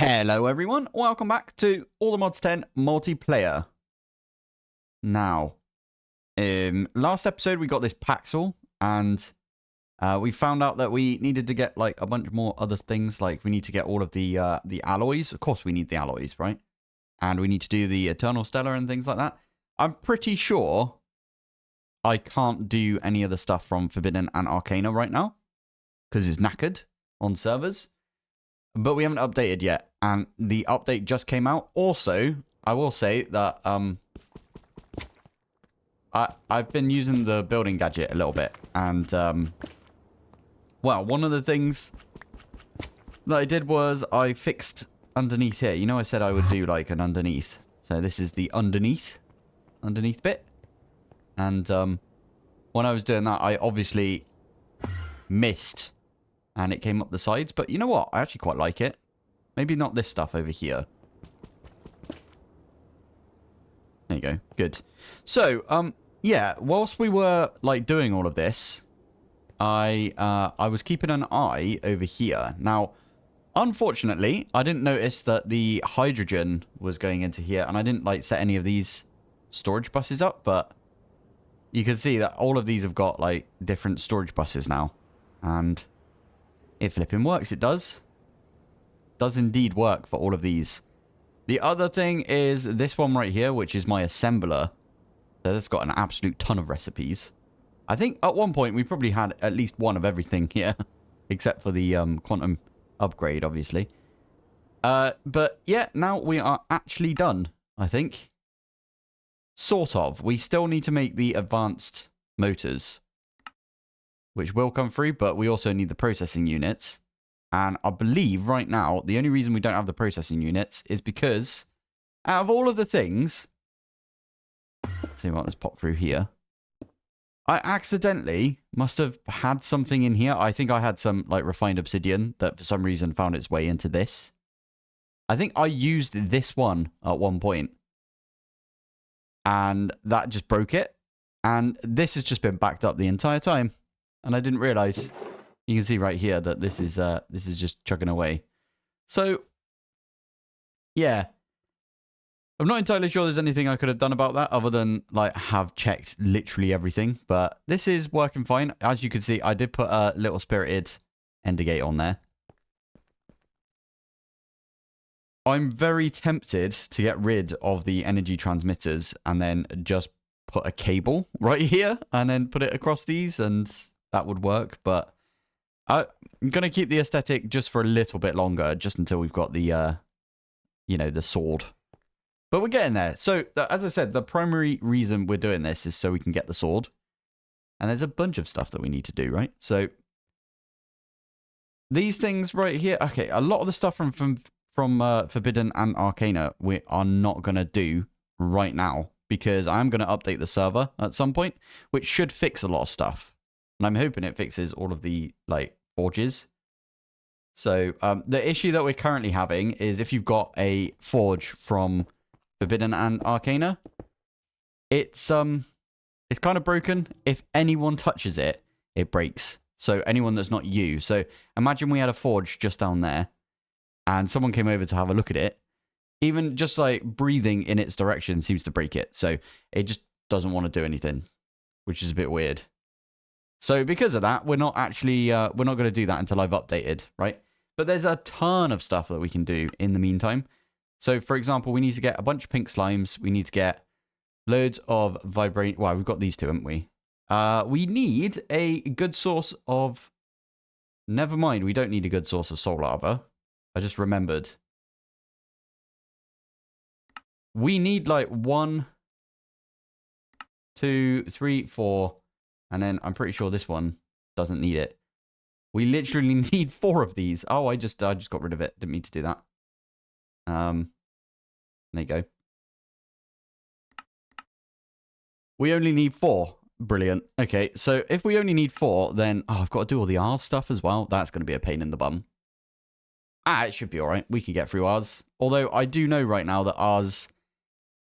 Hello everyone, welcome back to All the Mods 10 multiplayer. Now, last episode we got this Paxel and we found out that we needed to get like a bunch more other things, like we need to get all of the alloys. Of course we need the alloys, right? And we need to do the Eternal Stellar and things like that. I'm pretty sure I can't do any of the stuff from Forbidden and Arcana right now because it's knackered on servers. But we haven't updated yet, and the update just came out. Also, I will say that I've been using the building gadget a little bit, and well, one of the things that I did was I fixed underneath here. You know, I said I would do like an underneath. So this is the underneath bit, and when I was doing that, I obviously missed. And it came up the sides. But you know what? I actually quite like it. Maybe not this stuff over here. There you go. Good. So, yeah. Whilst we were, like, doing all of this, I was keeping an eye over here. Now, unfortunately, I didn't notice that the hydrogen was going into here. And I didn't, like, set any of these storage buses up. But you can see that all of these have got, like, different storage buses now. And it flipping works, it does. Does indeed work for all of these. The other thing is this one right here, which is my assembler. So that's got an absolute ton of recipes. I think at one point we probably had at least one of everything here. Except for the quantum upgrade, obviously. But yeah, now we are actually done, I think. Sort of. We still need to make the advanced motors, which will come through, but we also need the processing units. And I believe right now, the only reason we don't have the processing units is because out of all of the things, let's see what, let's pop through here. I accidentally must have had something in here. I think I had some like refined obsidian that for some reason found its way into this. I think I used this one at one point, and that just broke it. And this has just been backed up the entire time. And I didn't realize. You can see right here that this is just chugging away. So, yeah. I'm not entirely sure there's anything I could have done about that other than, like, have checked literally everything. But this is working fine. As you can see, I did put a little spirited ender gate on there. I'm very tempted to get rid of the energy transmitters and then just put a cable right here and then put it across these, and that would work. But I'm going to keep the aesthetic just for a little bit longer, just until we've got the, you know, the sword. But we're getting there. So, as I said, the primary reason we're doing this is so we can get the sword. And there's a bunch of stuff that we need to do, right? So, these things right here. Okay, a lot of the stuff from Forbidden and Arcana we are not going to do right now, because I'm going to update the server at some point, which should fix a lot of stuff. And I'm hoping it fixes all of the, like, forges. So, the issue that we're currently having is if you've got a forge from Forbidden and Arcana, it's kind of broken. If anyone touches it, it breaks. So, anyone that's not you. So, imagine we had a forge just down there, and someone came over to have a look at it. Even just, like, breathing in its direction seems to break it. So, it just doesn't want to do anything, which is a bit weird. So because of that, we're not actually, we're not going to do that until I've updated, right? But there's a ton of stuff that we can do in the meantime. So, for example, we need to get a bunch of pink slimes. We need to get loads of vibrate. Well, we've got these two, haven't we? We need a good source of... Never mind, we don't need a good source of soul lava. I just remembered. We need like 1, 2, 3, 4... And then I'm pretty sure this one doesn't need it. We literally need 4 of these. Oh, I just got rid of it. Didn't mean to do that. There you go. We only need 4. Brilliant. Okay, so if we only need 4, then... Oh, I've got to do all the R's stuff as well. That's going to be a pain in the bum. It should be alright. We can get through R's. Although, I do know right now that R's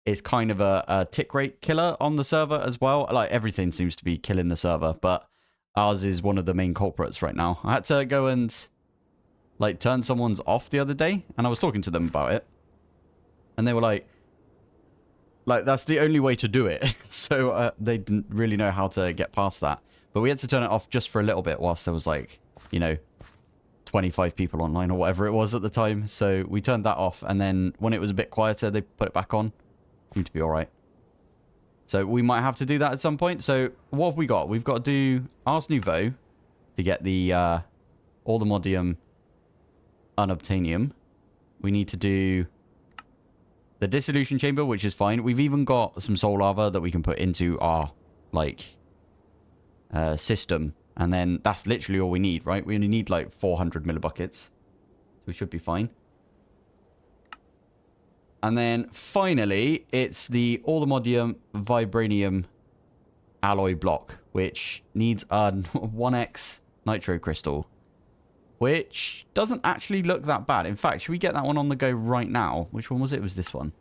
is kind of a tick rate killer on the server as well. Like, everything seems to be killing the server, but ours is one of the main culprits right now. I had to go and like, turn someone's off the other day, and I was talking to them about it. And they were like, that's the only way to do it. So they didn't really know how to get past that. But we had to turn it off just for a little bit whilst there was, like, you know, 25 people online or whatever it was at the time. So we turned that off, and then when it was a bit quieter, they put it back on. Seemed to be all right. So we might have to do that at some point. So what have we got? We've got to do Ars Nouveau to get the Allthemodium Unobtainium. We need to do the Dissolution Chamber, which is fine. We've even got some Soul Lava that we can put into our, like, system. And then that's literally all we need, right? We only need, like, 400 millibuckets. So we should be fine. And then, finally, it's the Allthemodium Vibranium Alloy Block, which needs a 1x Nitro Crystal, which doesn't actually look that bad. In fact, should we get that one on the go right now? Which one was it? It was this one.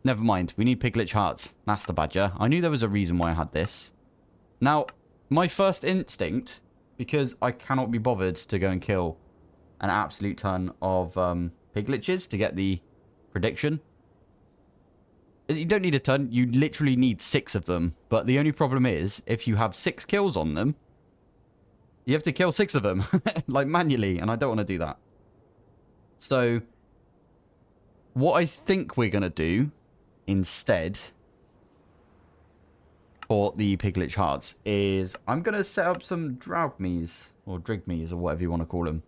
Never mind. We need Piglet Hearts. That's the badger. I knew there was a reason why I had this. Now, my first instinct, because I cannot be bothered to go and kill an absolute ton of Piglitches to get the prediction. You don't need a ton. You literally need 6 of them. But the only problem is, if you have 6 kills on them, you have to kill 6 of them, like, manually, and I don't want to do that. So, what I think we're going to do instead for the Piglet Hearts is I'm going to set up some Draugmes, or Drigmes, or whatever you want to call them.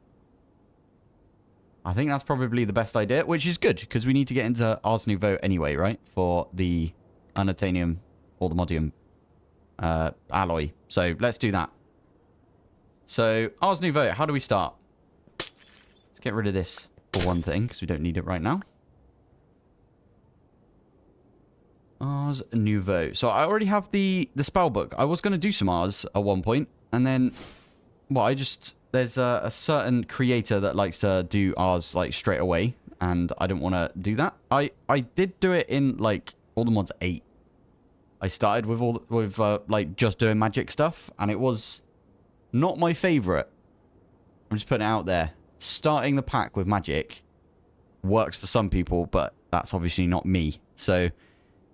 I think that's probably the best idea, which is good, because we need to get into Ars Nouveau anyway, right? For the Unobtainium or the Modium alloy. So, let's do that. So, Ars Nouveau, how do we start? Let's get rid of this for one thing, because we don't need it right now. Ars Nouveau. So, I already have the spell book. I was going to do some Ars at one point, and then, well, there's a certain creator that likes to do Ars, like, straight away, and I don't want to do that. I did do it in, like, all the mods 8. I started with like, just doing magic stuff, and it was not my favorite. I'm just putting it out there. Starting the pack with magic works for some people, but that's obviously not me. So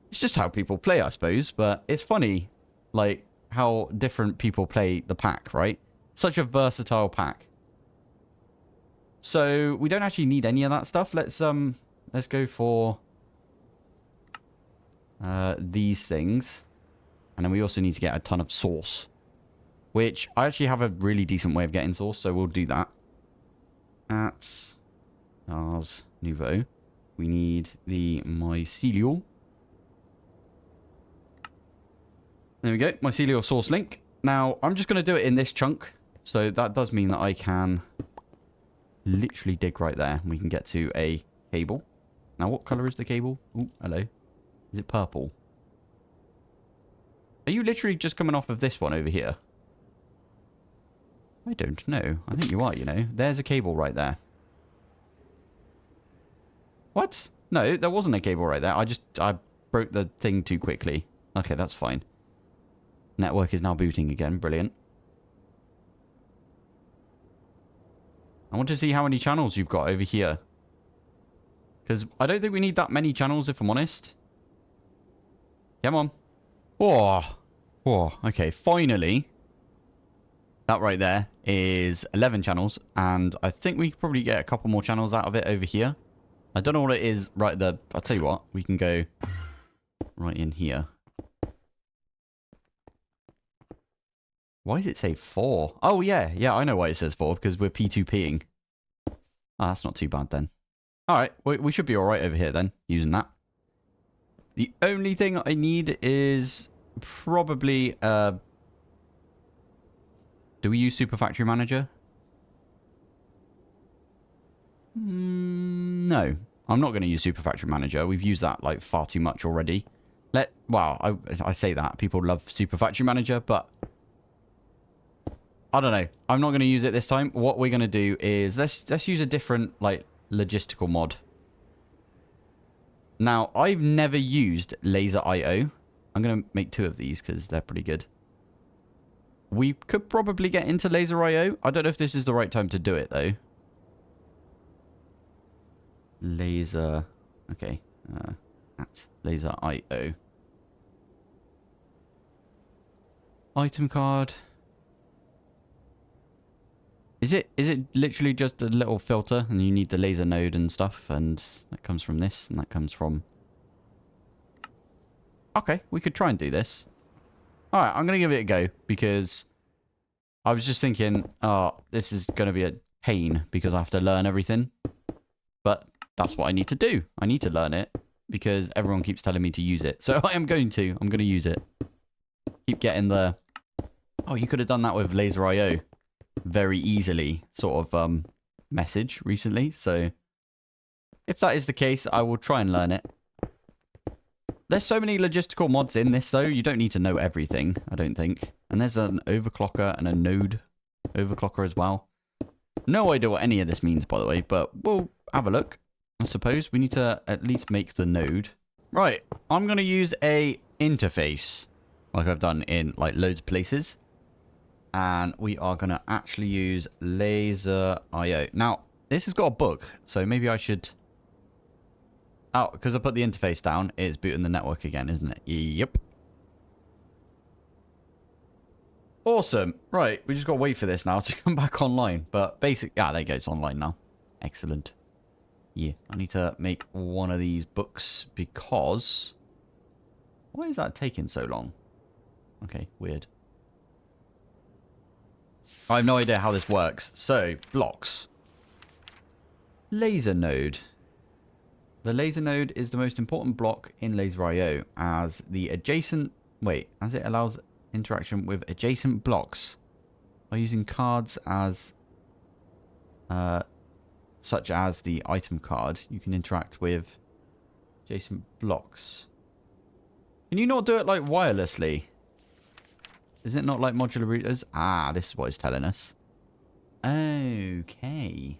it's just how people play, I suppose. But it's funny, like, how different people play the pack, right? Such a versatile pack. So we don't actually need any of that stuff. Let's go for these things, and then we also need to get a ton of sauce, which I actually have a really decent way of getting sauce, so we'll do that. At Ars Nouveau, we need the mycelial. There we go, mycelial sauce link. Now, I'm just going to do it in this chunk, so that does mean that I can literally dig right there. We can get to a cable. Now, what colour is the cable? Oh, hello. Is it purple? Are you literally just coming off of this one over here? I don't know. I think you are, you know. There's a cable right there. What? No, there wasn't a cable right there. I broke the thing too quickly. Okay, that's fine. Network is now booting again. Brilliant. I want to see how many channels you've got over here. Because I don't think we need that many channels, if I'm honest. Come on. Oh. Oh, okay. Finally. That right there is 11 channels. And I think we could probably get a couple more channels out of it over here. I don't know what it is right there. I'll tell you what. We can go right in here. Why does it say 4? Oh, yeah. Yeah, I know why it says 4. Because we're P2Ping. Oh, that's not too bad then. Alright, we should be alright over here then, using that. The only thing I need is probably... do we use Super Factory Manager? No. I'm not going to use Super Factory Manager. We've used that, like, far too much already. Wow, I say that. People love Super Factory Manager, but... I don't know. I'm not going to use it this time. What we're going to do is... Let's use a different, like, logistical mod. Now, I've never used LaserIO. I'm going to make 2 of these because they're pretty good. We could probably get into LaserIO. I don't know if this is the right time to do it, though. Laser... Okay. At LaserIO. Item card. Is it literally just a little filter and you need the laser node and stuff, and that comes from this and that comes from... Okay, we could try and do this. Alright, I'm going to give it a go because I was just thinking, oh, this is going to be a pain because I have to learn everything. But that's what I need to do. I need to learn it because everyone keeps telling me to use it. So I am going to. I'm going to use it. Keep getting the... Oh, you could have done that with LaserIO very easily sort of message recently. So if that is the case, I will try and learn it. There's so many logistical mods in this, though. You don't need to know everything, I don't think. And there's an overclocker and a node overclocker as well. No idea what any of this means, by the way, but we'll have a look. I suppose we need to at least make the node. Right, I'm going to use a interface, like I've done in like loads of places. And we are going to actually use LaserIO. Now, this has got a bug, so maybe I should... Oh, because I put the interface down, it's booting the network again, isn't it? Yep. Awesome. Right, we just got to wait for this now to come back online. But basic... Ah, there you go, it's online now. Excellent. Yeah, I need to make one of these books because... Why is that taking so long? Okay, weird. I have no idea how this works. So, blocks. Laser node. The laser node is the most important block in LaserIO as the adjacent... Wait, as it allows interaction with adjacent blocks by using cards as... such as the item card, you can interact with adjacent blocks. Can you not do it like wirelessly? Is it not like modular routers? Ah, this is what it's telling us. Okay.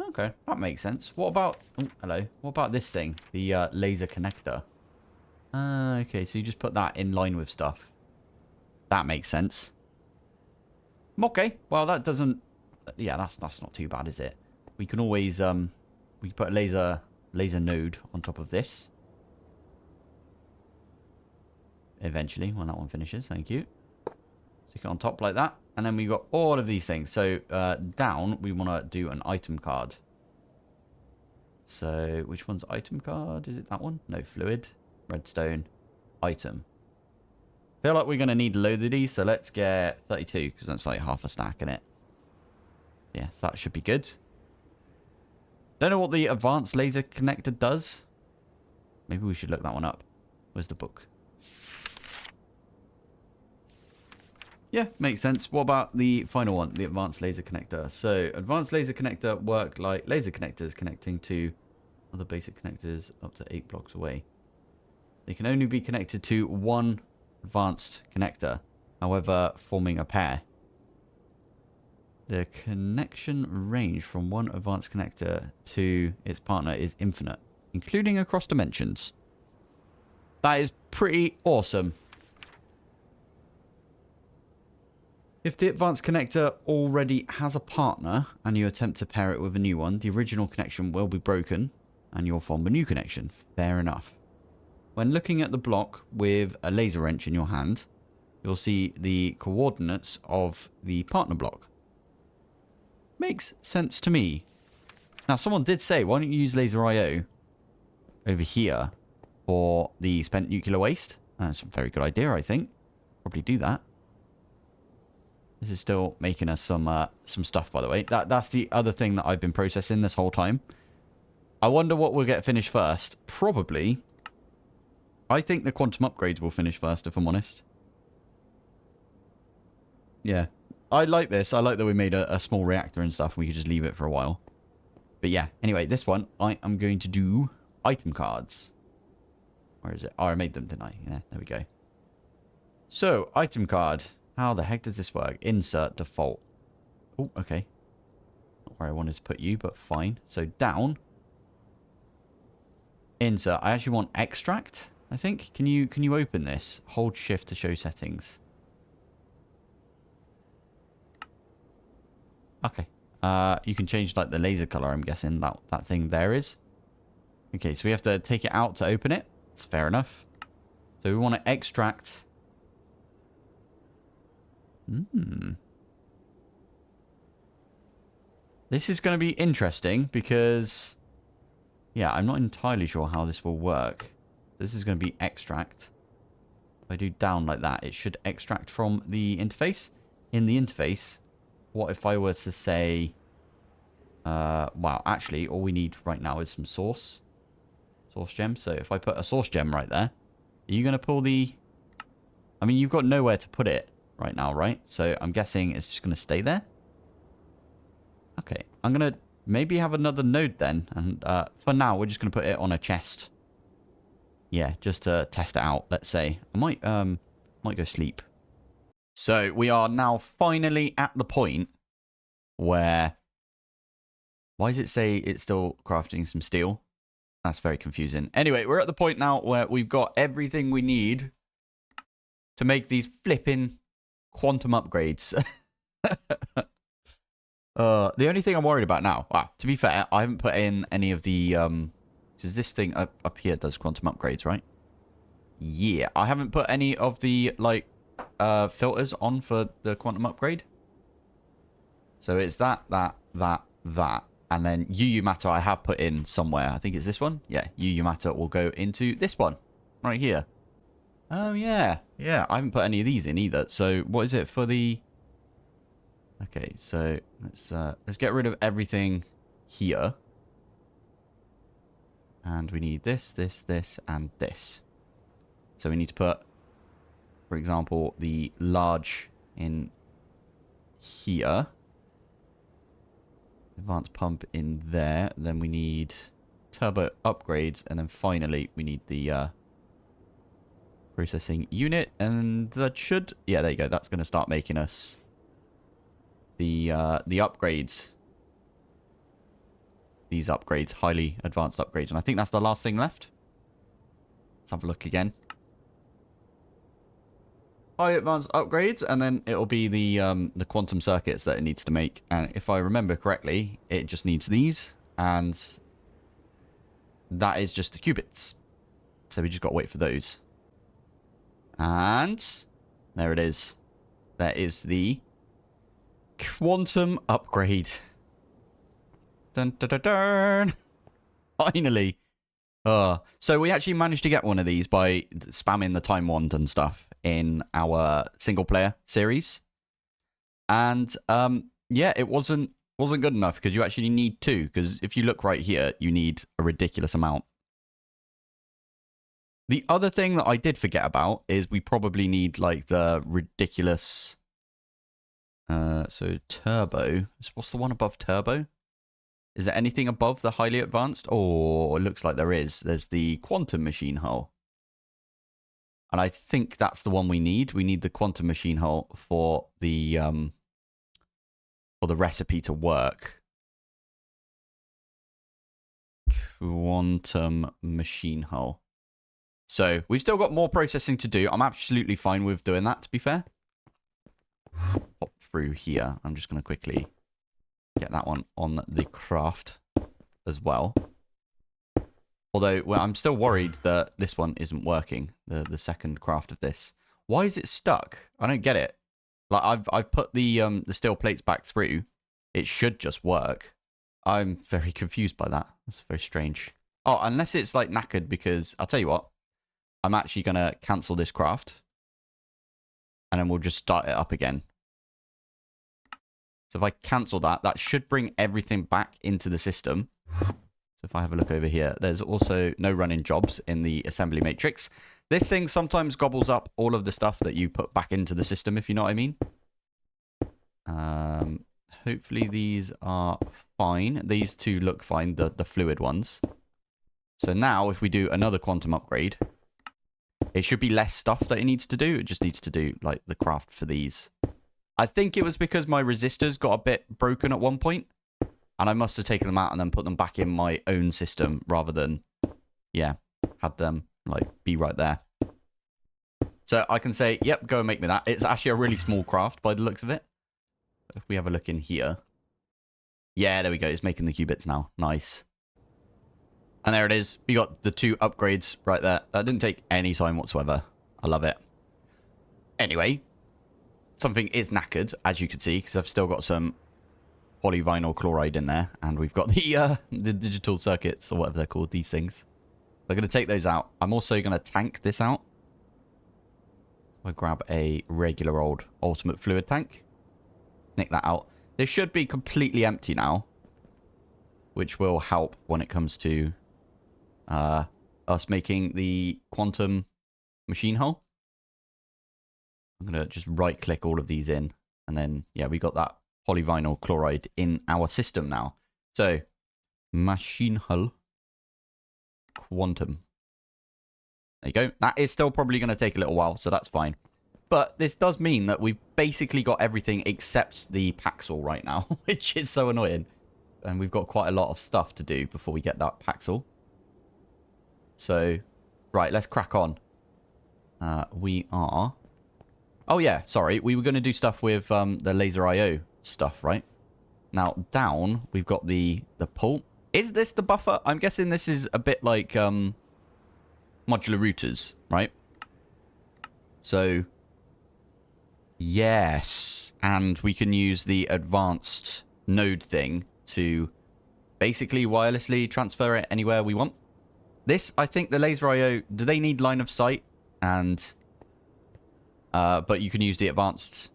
Okay, that makes sense. What about... Oh, hello. What about this thing? The laser connector. Okay, so you just put that in line with stuff. That makes sense. Okay, well that doesn't... Yeah, that's not too bad, is it? We can always... we can put a laser node on top of this. Eventually, when that one finishes. Thank you. Stick it on top like that. And then we've got all of these things. So, down, we want to do an item card. So, which one's item card? Is it that one? No, fluid. Redstone. Item. Feel like we're going to need a load of these. So, let's get 32. Because that's like half a stack in it. Yeah, so that should be good. Don't know what the advanced laser connector does. Maybe we should look that one up. Where's the book? Yeah, makes sense. What about the final one, the advanced laser connector? So, advanced laser connector work like laser connectors connecting to other basic connectors up to 8 blocks away. They can only be connected to one advanced connector, however, forming a pair. The connection range from one advanced connector to its partner is infinite, including across dimensions. That is pretty awesome. If the advanced connector already has a partner and you attempt to pair it with a new one, the original connection will be broken and you'll form a new connection. Fair enough. When looking at the block with a laser wrench in your hand, you'll see the coordinates of the partner block. Makes sense to me. Now, someone did say, why don't you use LaserIO over here for the spent nuclear waste? That's a very good idea, I think. Probably do that. This is still making us some stuff, by the way. That's the other thing that I've been processing this whole time. I wonder what will get finished first. Probably. I think the quantum upgrades will finish first, if I'm honest. Yeah. I like this. I like that we made a small reactor and stuff. We could just leave it for a while. But yeah. Anyway, this one, I am going to do item cards. Where is it? Oh, I made them, didn't I? Yeah, there we go. So, item card. How the heck does this work? Insert default. Oh, okay. Not where I wanted to put you, but fine. So down. Insert. I actually want extract. I think. Can you open this? Hold shift to show settings. Okay. You can change like the laser color, I'm guessing that thing there is. Okay, so we have to take it out to open it. It's fair enough. So we want to extract. This is going to be interesting because, yeah, I'm not entirely sure how this will work. This is going to be extract. If I do down like that, it should extract from the interface. In the interface, what if I were to say, wow, actually, all we need right now is some source gem. So if I put a source gem right there, are you going to pull the... I mean, you've got nowhere to put it right now, right? So I'm guessing it's just going to stay there. Okay, I'm going to maybe have another node then. And for now, we're just going to put it on a chest. Yeah, just to test it out, let's say. I might go sleep. So we are now finally at the point where... Why does it say it's still crafting some steel? That's very confusing. Anyway, we're at the point now where we've got everything we need to make these flipping quantum upgrades. The only thing I'm worried about now, to be fair, I haven't put in any of the, does this thing up here does quantum upgrades, right? Yeah, I haven't put any of the, like, filters on for the quantum upgrade. So it's that. And then UU matter I have put in somewhere. I think it's this one. Yeah, UU matter will go into this one right here. Oh, yeah. Yeah, I haven't put any of these in either. So what is it for the... Okay, so let's get rid of everything here. And we need this, and this. So we need to put, for example, the large in here. Advanced pump in there. Then we need turbo upgrades. And then finally, we need the processing unit. And that should... Yeah, there you go. That's going to start making us the upgrades. These upgrades. Highly advanced upgrades. And I think that's the last thing left. Let's have a look again. High advanced upgrades, and then it'll be the quantum circuits that it needs to make. And if I remember correctly, it just needs these, and that is just the qubits. So we just got to wait for those. And there it is. That is the quantum upgrade. Dun dun dun dun. Finally. So we actually managed to get one of these by spamming the time wand and stuff in our single player series. And yeah, it wasn't good enough because you actually need two, because if you look right here, you need a ridiculous amount. The other thing that I did forget about is we probably need like the ridiculous so turbo. What's the one above turbo? Is there anything above the highly advanced? Oh, it looks like there is. There's the quantum machine hull. And I think that's the one we need. We need the quantum machine hull for the recipe to work. Quantum machine hull. So we've still got more processing to do. I'm absolutely fine with doing that, to be fair. Pop through here. I'm just going to quickly get that one on the craft as well. Although, well, I'm still worried that this one isn't working, the second craft of this. Why is it stuck? I don't get it. Like, I've put the steel plates back through. It should just work. I'm very confused by that. That's very strange. Oh, unless it's, like, knackered, because I'll tell you what. I'm actually going to cancel this craft. And then we'll just start it up again. So if I cancel that, that should bring everything back into the system. So if I have a look over here, there's also no running jobs in the assembly matrix. This thing sometimes gobbles up all of the stuff that you put back into the system, if you know what I mean. Hopefully these are fine. These two look fine, the fluid ones. So now if we do another quantum upgrade, it should be less stuff that it needs to do. It just needs to do like the craft for these. I think it was because my resistors got a bit broken at one point, and I must have taken them out and then put them back in my own system rather than, yeah, had them like be right there. So I can say, yep, go and make me that. It's actually a really small craft by the looks of it. If we have a look in here. Yeah, there we go. It's making the qubits now. Nice. And there it is. We got the 2 upgrades right there. That didn't take any time whatsoever. I love it. Anyway, something is knackered, as you can see, because I've still got some polyvinyl chloride in there. And we've got the digital circuits, or whatever they're called, these things. We're going to take those out. I'm also going to tank this out. I'll grab a regular old ultimate fluid tank. Nick that out. This should be completely empty now, which will help when it comes to us making the quantum machine hull. I'm going to just right click all of these in, and then yeah, we got that polyvinyl chloride in our system now. So machine hull quantum. There you go. That is still probably going to take a little while, so that's fine. But this does mean that we've basically got everything except the Paxel right now, which is so annoying. And we've got quite a lot of stuff to do before we get that Paxel. So, right, let's crack on. We are... Oh, yeah, sorry. We were going to do stuff with the LaserIO stuff, right? Now, down, we've got the pull. Is this the buffer? I'm guessing this is a bit like modular routers, right? So... Yes, and we can use the advanced node thing to basically wirelessly transfer it anywhere we want. This, I think the LaserIO, do they need line of sight? And, but you can use the advanced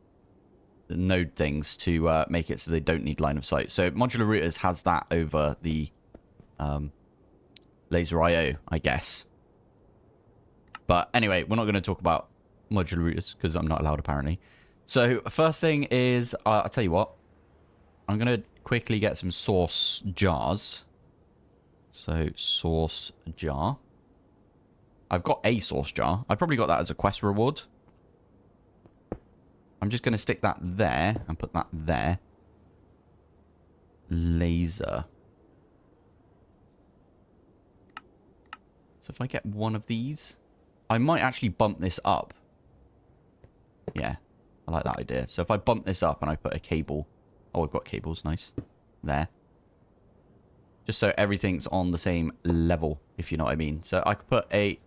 node things to make it so they don't need line of sight. So modular routers has that over the LaserIO, I guess. But anyway, we're not going to talk about modular routers because I'm not allowed apparently. So first thing is, I'll tell you what, I'm going to quickly get some source jars. So source jar. I've got a source jar. I probably got that as a quest reward. I'm just going to stick that there and put that there. Laser. So if I get one of these, I might actually bump this up. Yeah, I like that idea. So if I bump this up and I put a cable... Oh, I've got cables. Nice. There. Just so everything's on the same level, if you know what I mean. So I could put a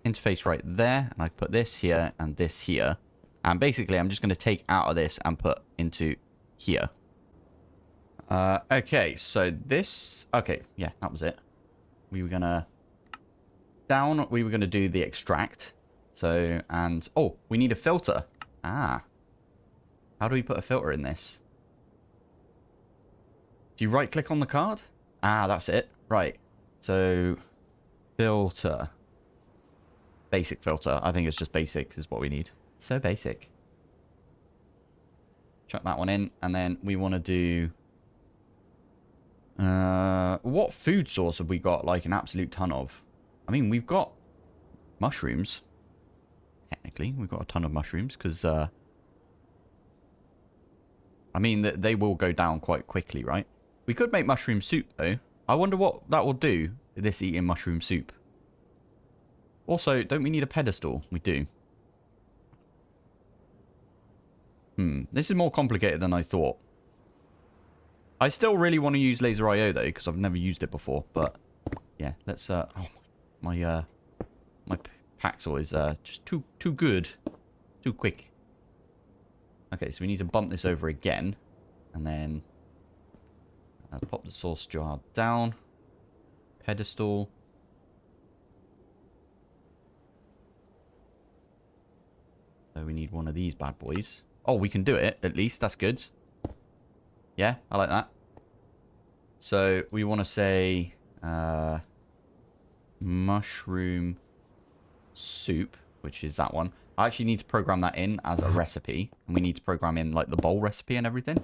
interface right there, and I could put this here and this here. And basically, I'm just going to take out of this and put into here. Okay, so this... Okay, yeah, that was it. We were going to... Down, we were going to do the extract. So, and... Oh, we need a filter. Ah. How do we put a filter in this? Do you right-click on the card? Ah, that's it. Right. So, filter. Basic filter. I think it's just basic is what we need. So basic. Chuck that one in. And then we want to do... what food source have we got like an absolute ton of? I mean, we've got mushrooms. Technically, we've got a ton of mushrooms because... I mean, they will go down quite quickly, right? We could make mushroom soup, though. I wonder what that will do, this eating mushroom soup. Also, don't we need a pedestal? We do. This is more complicated than I thought. I still really want to use LaserIO, though, because I've never used it before. But, yeah, let's... oh, my Paxel is just too good. Too quick. Okay, so we need to bump this over again. And then... pop the source jar down. Pedestal. So we need one of these bad boys. Oh, we can do it, at least. That's good. Yeah, I like that. So we want to say... mushroom soup, which is that one. I actually need to program that in as a recipe. And we need to program in, like, the bowl recipe and everything.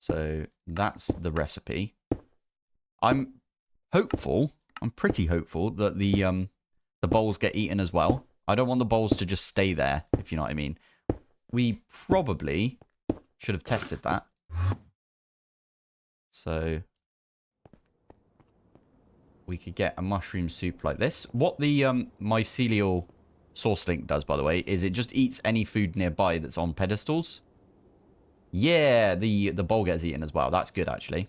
So that's the recipe. I'm hopeful. I'm pretty hopeful that the bowls get eaten as well. I don't want the bowls to just stay there, if you know what I mean. We probably should have tested that. So we could get a mushroom soup like this. What the mycelial source link does, by the way, is it just eats any food nearby that's on pedestals. Yeah, the bowl gets eaten as well. That's good, actually.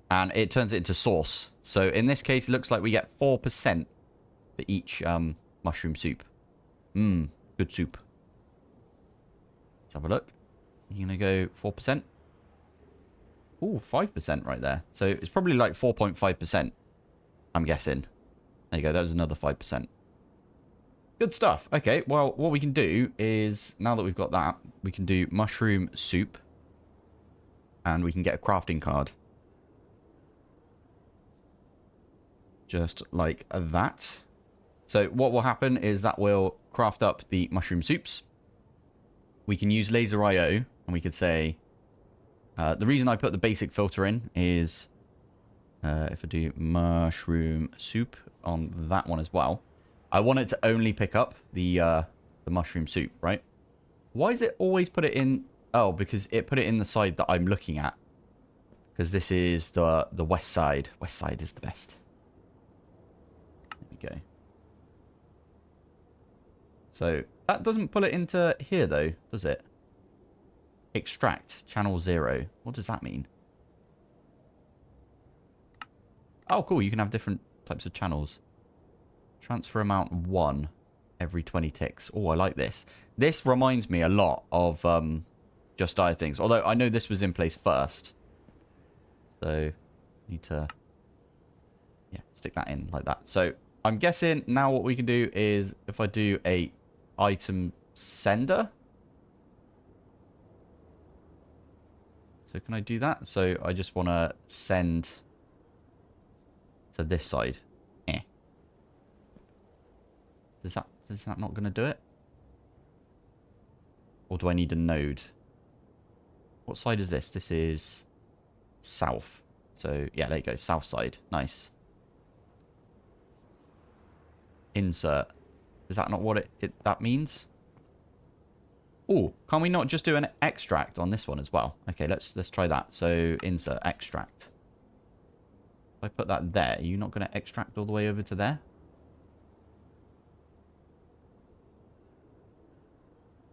And it turns it into sauce. So in this case, it looks like we get 4% for each mushroom soup. Mmm, good soup. Let's have a look. You're going to go 4%. Ooh, 5% right there. So it's probably like 4.5%, I'm guessing. There you go. That was another 5%. Good stuff. Okay, well, what we can do is, now that we've got that, we can do mushroom soup. And we can get a crafting card. Just like that. So what will happen is that we'll craft up the mushroom soups. We can use LaserIO, and we could say... the reason I put the basic filter in is... if I do mushroom soup on that one as well, I want it to only pick up the mushroom soup, right? Why does it always put it in... Oh, because it put it in the side that I'm looking at. Because this is the west side. West side is the best. There we go. So, that doesn't pull it into here, though, does it? Extract, channel 0. What does that mean? Oh, cool. You can have different types of channels. Transfer amount 1 every 20 ticks. Oh, I like this. This reminds me a lot of Just Die things. Although, I know this was in place first. So, need to... Yeah, stick that in like that. So, I'm guessing now what we can do is, if I do a item sender... So can I do that? So I just want to send to this side. Eh. Is that not going to do it? Or do I need a node? What side is this? This is south. So yeah, there you go. South side. Nice. Insert. Is that not what that means? Oh, can we not just do an extract on this one as well? Okay, let's try that. So insert extract. If I put that there, are you not going to extract all the way over to there?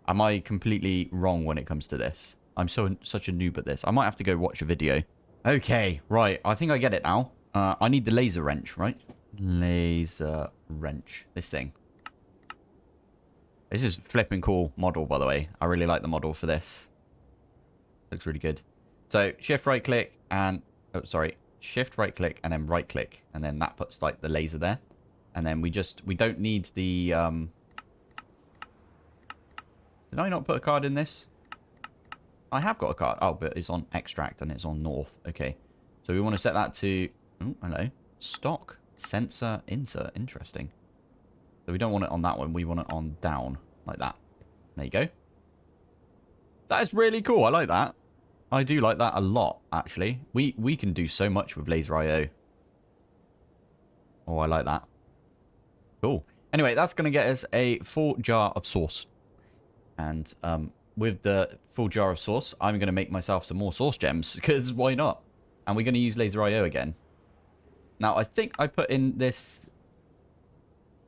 Am I completely wrong when it comes to this? I'm such a noob at this. I might have to go watch a video. Okay, right. I think I get it now. I need the laser wrench, right? Laser wrench. This thing. This is flipping cool model, by the way. I really like the model for this. Looks really good. So, shift right click and... Oh, sorry. Shift right click and then right click. And then that puts, like, the laser there. And then we don't need the... Did I not put a card in this? I have got a card. Oh, but it's on extract and it's on north. Okay. So we want to set that to... Oh, hello. Stock. Sensor insert. Interesting. So we don't want it on that one. We want it on down. Like that. There you go. That is really cool. I like that. I do like that a lot, actually. We can do so much with LaserIO. Oh, I like that. Cool. Anyway, that's going to get us a full jar of sauce. And with the full jar of sauce, I'm going to make myself some more sauce gems. Because why not? And we're going to use LaserIO again. Now, I think I put in this...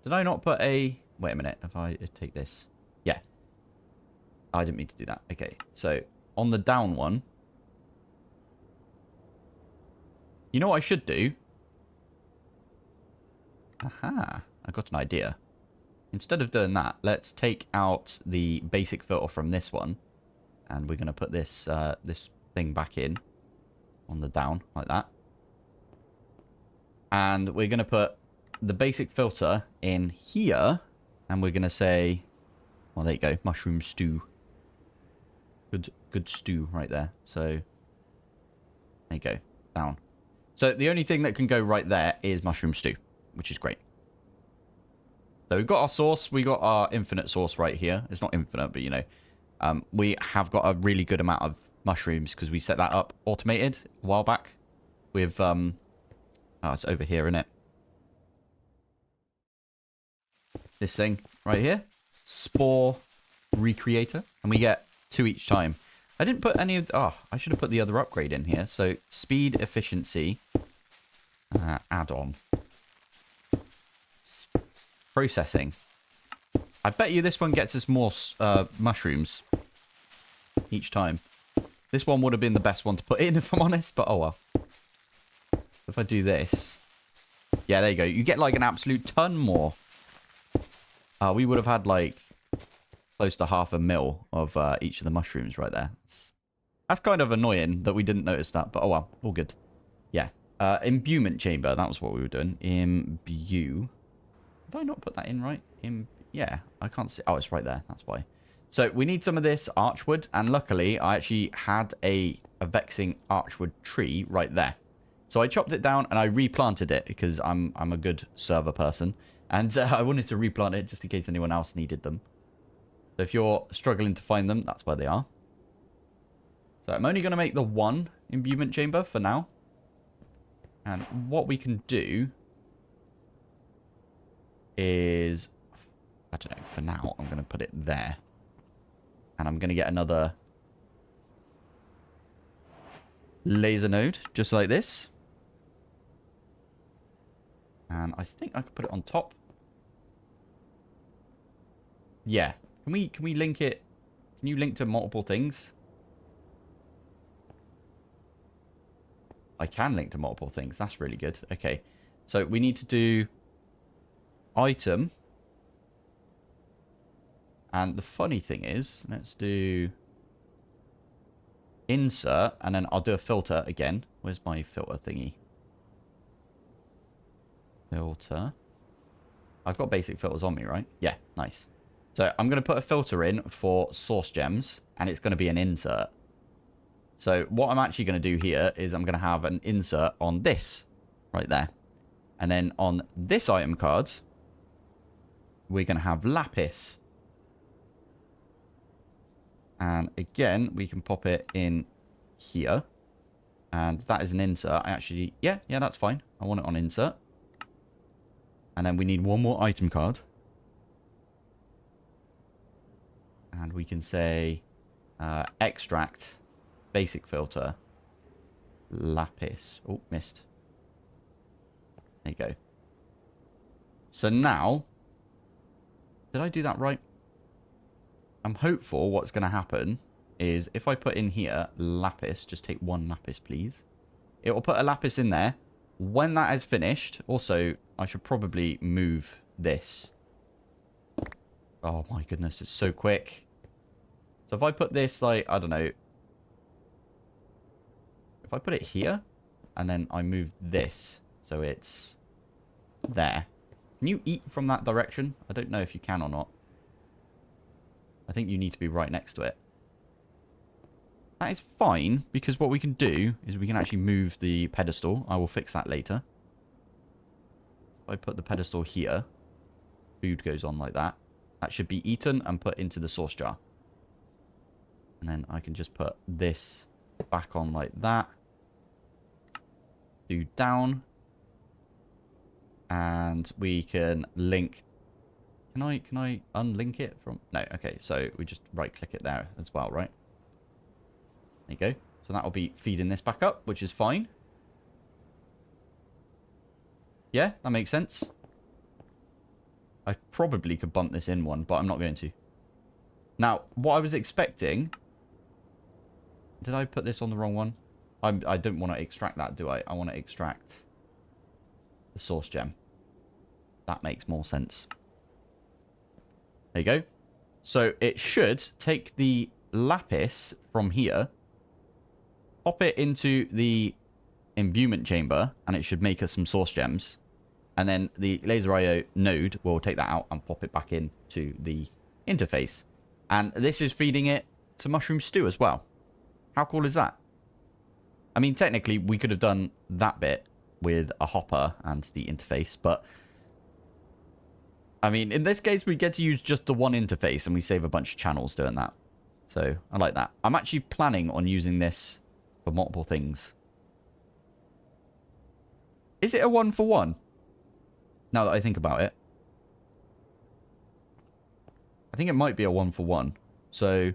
Did I not put a... Wait a minute. If I take this... Yeah. I didn't mean to do that. Okay. So, on the down one... You know what I should do? Aha. I got an idea. Instead of doing that, let's take out the basic filter from this one. And we're going to put this this thing back in. On the down, like that. And we're going to put the basic filter in here. And we're going to say... Well, there you go. Mushroom stew. Good stew right there. So, there you go. Down. So, the only thing that can go right there is mushroom stew. Which is great. So, we've got our sauce. We got our infinite sauce right here. It's not infinite, but you know. We have got a really good amount of mushrooms because we set that up automated a while back. With, oh, it's over here, isn't it? This thing right here. Spore Recreator. And we get 2 each time. I didn't put any of... Oh, I should have put the other upgrade in here. So, speed, efficiency. add-on. Processing. I bet you this one gets us more mushrooms each time. This one would have been the best one to put in, if I'm honest, but oh well. If I do this... Yeah, there you go. You get like an absolute ton more. We would have had like close to 500,000 of each of the mushrooms right there. That's kind of annoying that we didn't notice that, but oh well, all good. Yeah. Imbuement chamber, that was what we were doing. Imbue. Did I not put that in right? Yeah, I can't see. Oh, it's right there. That's why. So we need some of this archwood, and luckily I actually had a vexing archwood tree right there. So I chopped it down and I replanted it because I'm a good server person. And I wanted to replant it just in case anyone else needed them. So if you're struggling to find them, that's where they are. So I'm only going to make the one imbuement chamber for now. And what we can do is, I don't know, for now I'm going to put it there. And I'm going to get another laser node, just like this. And I think I could put it on top. Yeah. Can we link it? Can you link to multiple things? I can link to multiple things. That's really good. Okay. So we need to do item. And the funny thing is, let's do insert, and then I'll do a filter again. Where's my filter thingy? Filter. I've got basic filters on me, right? Yeah, nice. So I'm going to put a filter in for source gems, and it's going to be an insert. So what I'm actually going to do here is I'm going to have an insert on this right there. And then on this item card, we're going to have lapis. And again, we can pop it in here. And that is an insert. I actually, yeah, that's fine. I want it on insert. And then we need one more item card. And we can say extract basic filter lapis. Oh, missed. There you go. So now, did I do that right? I'm hopeful what's going to happen is if I put in here lapis, just take one lapis, please. It will put a lapis in there. When that is finished, also, I should probably move this. Oh my goodness, it's so quick. So if I put this, like, I don't know. If I put it here, and then I move this, so it's there. Can you eat from that direction? I don't know if you can or not. I think you need to be right next to it. That is fine, because what we can do is we can actually move the pedestal. I will fix that later. If I put the pedestal here, food goes on like that. That should be eaten and put into the sauce jar. And then I can just put this back on like that. Do down. And we can link. Can I unlink it from? No, okay, so we just right click it there as well, right? There you go. So that will be feeding this back up, which is fine. Yeah, that makes sense. I probably could bump this in one, but I'm not going to. Now, what I was expecting... Did I put this on the wrong one? I don't want to extract that, do I? I want to extract the source gem. That makes more sense. There you go. So it should take the lapis from here, pop it into the imbuement chamber, and it should make us some source gems. And then the LaserIO node will take that out and pop it back into the interface. And this is feeding it to mushroom stew as well. How cool is that? I mean, technically, we could have done that bit with a hopper and the interface, but... I mean, in this case, we get to use just the one interface, and we save a bunch of channels doing that. So, I like that. I'm actually planning on using this for multiple things. Is it a 1-for-1? Now that I think about it. I think it might be a 1-for-1. So...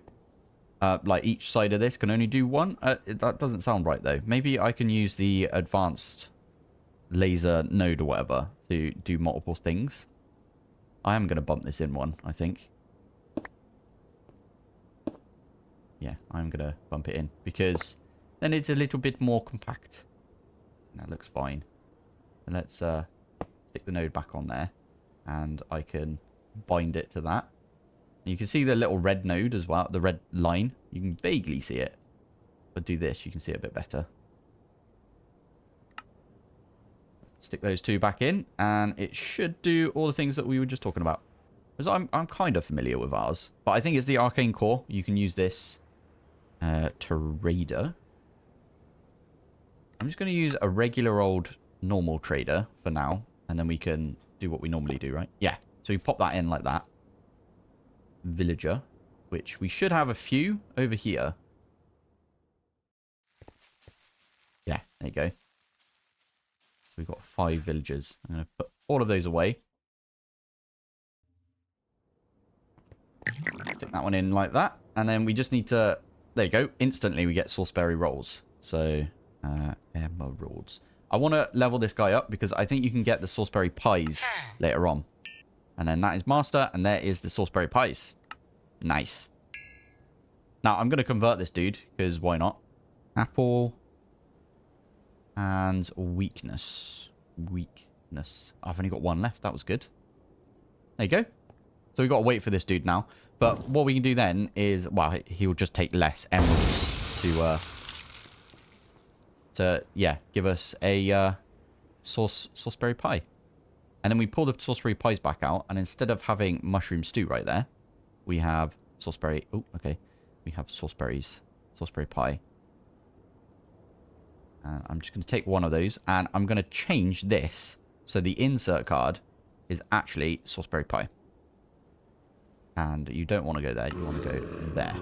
like each side of this can only do one. That doesn't sound right though. Maybe I can use the advanced laser node or whatever to do multiple things. I am going to bump this in one, I think. Yeah, I'm going to bump it in because then it's a little bit more compact. That looks fine. And let's stick the node back on there. And I can bind it to that. You can see the little red node as well, the red line. You can vaguely see it. But do this, you can see it a bit better. Stick those two back in, and it should do all the things that we were just talking about. Because I'm kind of familiar with ours. But I think it's the arcane core. You can use this trader. I'm just going to use a regular old normal trader for now. And then we can do what we normally do, right? Yeah. So we pop that in like that. Villager. Which we should have a few over here. Yeah, there you go. So we've got 5 villagers. I'm going to put all of those away. Stick that one in like that. And then we just need to... There you go. Instantly we get sauceberry rolls. So, emeralds. I want to level this guy up because I think you can get the sauceberry pies later on. And then that is master. And there is the sauceberry pies. Nice. Now, I'm going to convert this dude because why not? Apple... And weakness. Weakness. I've only got one left. That was good. There you go. So we've got to wait for this dude now. But what we can do then is... Well, he'll just take less emeralds to yeah, give us a sauceberry pie. And then we pull the sauceberry pies back out. And instead of having mushroom stew right there, we have sauceberry... Oh, okay. We have sauceberries. Sauceberry pie. I'm just going to take one of those, and I'm going to change this so the insert card is actually sauceberry pie. And you don't want to go there, you want to go there.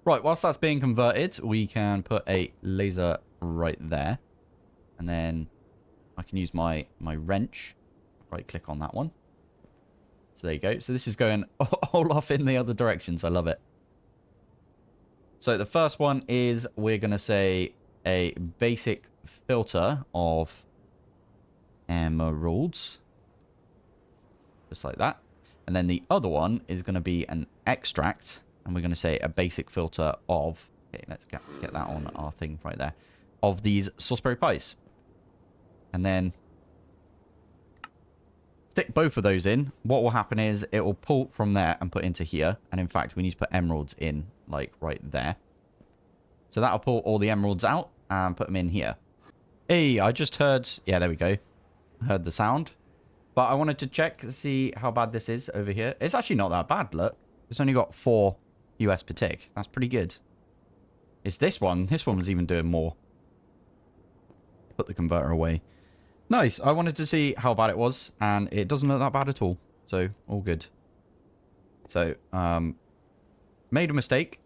Right, whilst that's being converted, we can put a laser right there. And then I can use my wrench. Right-click on that one. So there you go. So this is going all off in the other directions. I love it. So the first one is we're going to say... a basic filter of emeralds. Just like that. And then the other one is going to be an extract. And we're going to say a basic filter of... Okay, let's get that on our thing right there. Of these sauceberry pies. And then... stick both of those in. What will happen is it will pull from there and put into here. And in fact, we need to put emeralds in, like, right there. So that'll pull all the emeralds out and put them in here. Hey, I just heard... Yeah, there we go. Heard the sound. But I wanted to check to see how bad this is over here. It's actually not that bad, look. It's only got 4 US per tick. That's pretty good. It's this one. This one was even doing more. Put the converter away. Nice. I wanted to see how bad it was. And it doesn't look that bad at all. So, all good. So, made a mistake.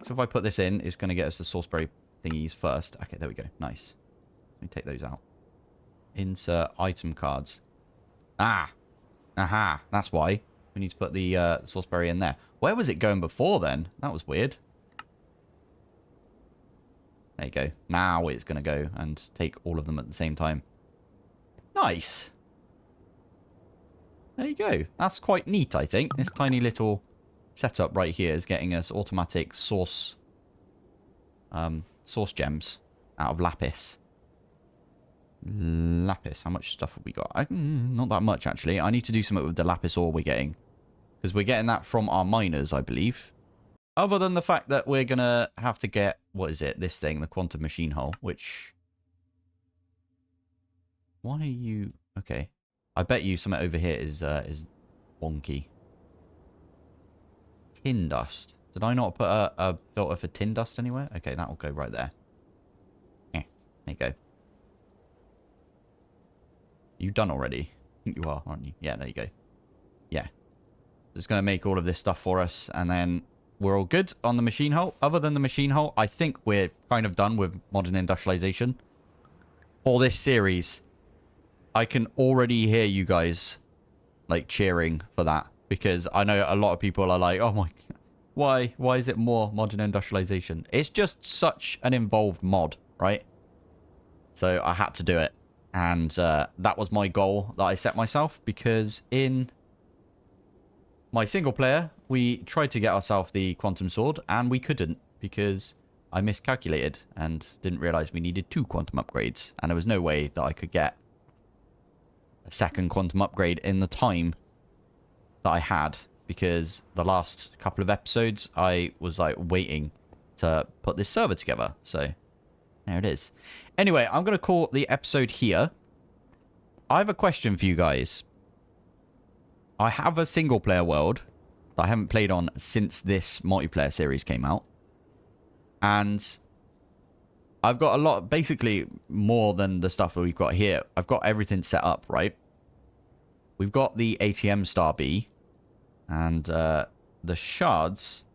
So if I put this in, it's going to get us the sauceberry thingies first. Okay, there we go. Nice. Let me take those out. Insert item cards. Ah. Aha. That's why. We need to put the sauceberry in there. Where was it going before then? That was weird. There you go. Now it's going to go and take all of them at the same time. Nice. There you go. That's quite neat, I think. This tiny little setup right here is getting us automatic source gems out of lapis. Lapis. How much stuff have we got? Not that much, actually. I need to do something with the lapis ore we're getting. Because we're getting that from our miners, I believe. Other than the fact that we're going to have to get... What is it? This thing, the quantum machine hull, which... Why are you... Okay. I bet you something over here is wonky. Tin dust. Did I not put a filter for tin dust anywhere? Okay, that will go right there. Yeah, there you go. You done already? I think you are, aren't you? Yeah, there you go. Yeah. It's going to make all of this stuff for us, and then we're all good on the machine hull. Other than the machine hull, I think we're kind of done with modern industrialization. For this series, I can already hear you guys, like, cheering for that. Because I know a lot of people are like, oh my... Why? Why is it more modern industrialization? It's just such an involved mod, right? So I had to do it. And that was my goal that I set myself, because in my single player, we tried to get ourselves the quantum sword, and we couldn't, because I miscalculated and didn't realize we needed 2 quantum upgrades. And there was no way that I could get a second quantum upgrade in the time that I had, because the last couple of episodes, I was like waiting to put this server together. So there it is. Anyway, I'm going to call the episode here. I have a question for you guys. I have a single player world that I haven't played on since this multiplayer series came out. And I've got a lot, basically more than the stuff that we've got here. I've got everything set up, right? We've got the ATM star B and the shards.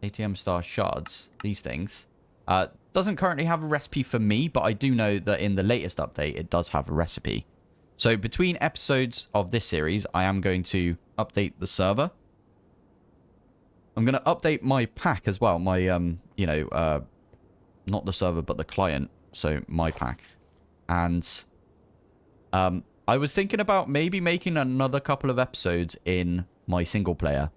ATM star shards, these things. Doesn't currently have a recipe for me, but I do know that in the latest update, it does have a recipe. So between episodes of this series, I am going to update the server. I'm going to update my pack as well. My, you know, not the server, but the client. So my pack. And I was thinking about maybe making another couple of episodes in my single player.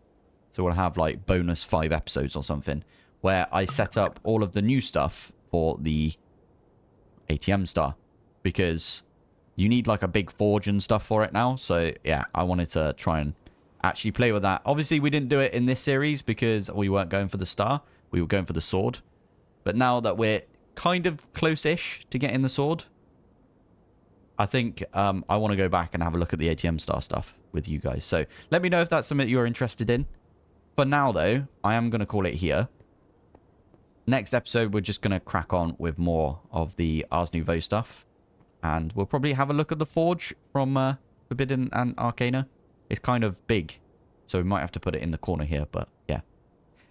So we'll have like bonus 5 episodes or something, where I set up all of the new stuff for the ATM star, because you need like a big forge and stuff for it now. So yeah, I wanted to try and actually play with that. Obviously, we didn't do it in this series because we weren't going for the star. We were going for the sword. But now that we're kind of close-ish to getting the sword, I think I want to go back and have a look at the ATM star stuff with you guys. So let me know if that's something you're interested in. For now, though, I am going to call it here. Next episode, we're just going to crack on with more of the Ars Nouveau stuff. And we'll probably have a look at the forge from Forbidden and Arcana. It's kind of big, so we might have to put it in the corner here, but yeah.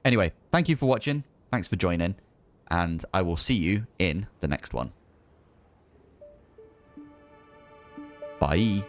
Anyway, thank you for watching. Thanks for joining. And I will see you in the next one. Bye.